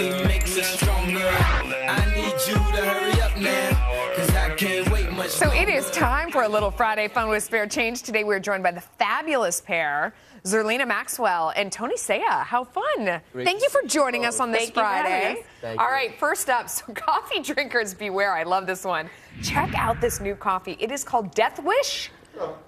It makes me stronger. I need you to hurry up now, 'cause I can't wait much So longer. it is time for a little Friday fun with Spare Change. Today we're joined by the fabulous pair, Zerlina Maxwell and Tony Saya. How fun. Thank you for joining us on this Friday. All right, first up, so coffee drinkers beware. I love this one. Check out this new coffee. It is called Death Wish.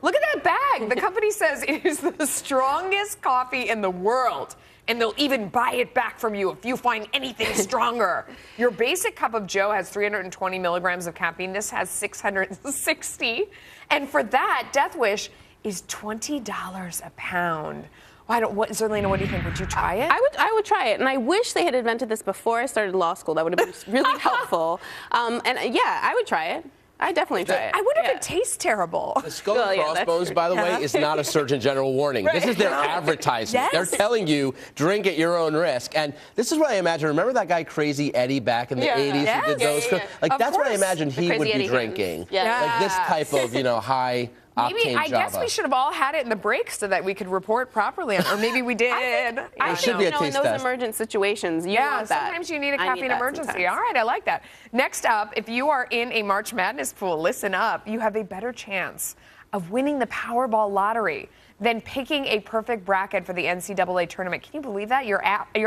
Look at that bag. The company says it is the strongest coffee in the world, and they'll even buy it back from you if you find anything stronger. Your basic cup of Joe has 320 milligrams of caffeine. This has 660. And for that, Death Wish is $20 a pound. Zerlina, what do you think? Would you try it? I would try it, and I wish they had invented this before I started law school. That would have been really helpful. Yeah, I would try it. I definitely try it. I wonder if it tastes terrible. The skull and crossbones, by the way, is not a Surgeon General warning. This is their advertisement. Yes. They're telling you, drink at your own risk. And this is what I imagine. Remember that guy Crazy Eddie back in the 80s Yes. who did those? Like, that's what I imagine he would be Eddie drinking. Yes. Like this type of, high Maybe, I guess Java. we should have all had it in the break so that we could report properly on, or maybe we did. I should be a taste in those test. emergent situations, you want that. Sometimes you need a I caffeine that emergency. sometimes. All right, I like that. Next up, if you are in a March Madness pool, listen up. You have a better chance of winning the Powerball lottery than picking a perfect bracket for the NCAA tournament. Can you believe that? Your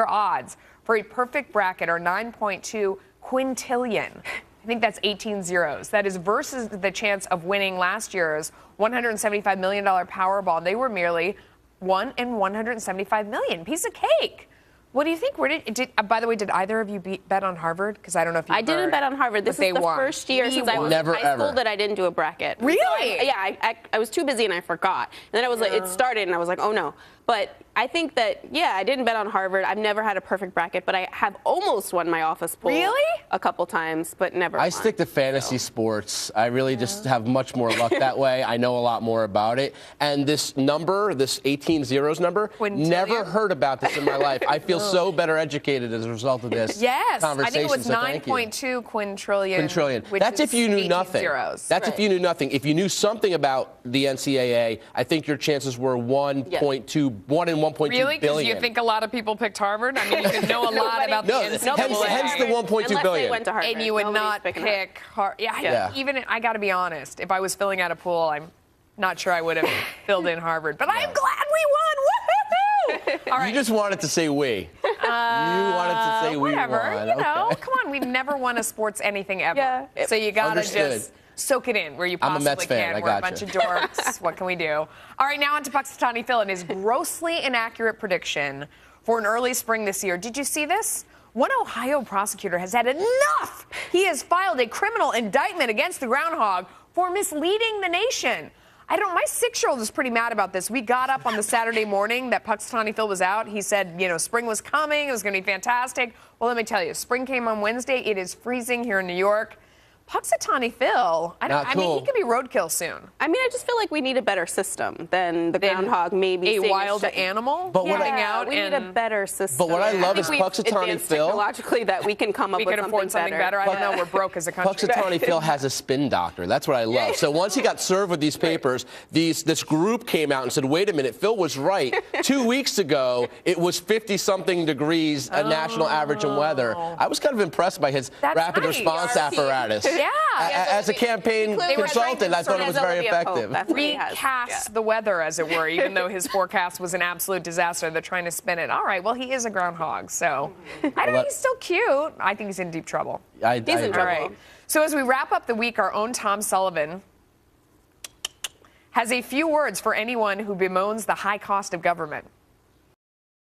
odds for a perfect bracket are 9.2 quintillion. I think that's 18 zeros. That is versus the chance of winning last year's $175 million Powerball. They were merely 1 in 175 million. Piece of cake. What do you think? By the way, did either of you bet on Harvard? Because I don't know if you I didn't bet on Harvard. This is the first year since I was in high school that I didn't do a bracket. Really? So I was too busy and I forgot. And then I was like, it started and I was like, oh no. But I think that, I didn't bet on Harvard. I've never had a perfect bracket, but I have almost won my office pool. Really? A couple times, but never I won. stick to fantasy sports. I really just have much more luck that way. I know a lot more about it. And this number, this 18 zeros number, never heard about this in my life. I feel so better educated as a result of this conversation. I think it was so 9.2 quintillion. Quintillion. That's if you knew nothing. Zeros. That's if you knew nothing. If you knew something about the NCAA, I think your chances were 1 in 1.2 Really? billion. Because you think a lot of people picked Harvard? I mean, you could know a lot about the NCAA. Hence the 1.2 Unless billion. they went to Harvard. And you would not pick Harvard. Even I got to be honest. If I was filling out a pool, I'm not sure I would have filled in Harvard. But I'm glad we won. Woohoo! All right. You just wanted to say we. You wanted to say we whatever. won. You know, come on. We've never won a sports anything ever. So you got to just soak it in where you possibly I'm a Mets fan. can. We're a bunch of dorks. What can we do? All right, now on to Punxsutawney Phil and his grossly inaccurate prediction for an early spring this year. Did you see this? One Ohio prosecutor has had enough. He has filed a criminal indictment against the groundhog for misleading the nation. I don't. My 6-year-old is pretty mad about this. We got up on the Saturday morning that Punxsutawney Phil was out. He said, spring was coming. It was going to be fantastic. Well, let me tell you, spring came on Wednesday. It is freezing here in New York. Punxsutawney Phil, I mean, he could be roadkill soon. I mean, I just feel like we need a better system than the groundhog maybe. A wild animal coming out. We need a better system. But what I love is Punxsutawney Phil. Technologically, that we can come up with something better. I don't know. We're broke as a country. Punxsutawney Phil has a spin doctor. That's what I love. So once he got served with these papers, this group came out and said, wait a minute, Phil was right. 2 weeks ago, it was 50-something degrees a national average in weather. I was kind of impressed by his rapid response apparatus. Yeah. As a campaign consultant, I thought it was very effective. Recast the weather, as it were, even though his forecast was an absolute disaster. They're trying to spin it. All right, well, he is a groundhog, so I don't know. He's still cute. I think he's in deep trouble. He's in trouble. All right. So as we wrap up the week, our own Tom Sullivan has a few words for anyone who bemoans the high cost of government.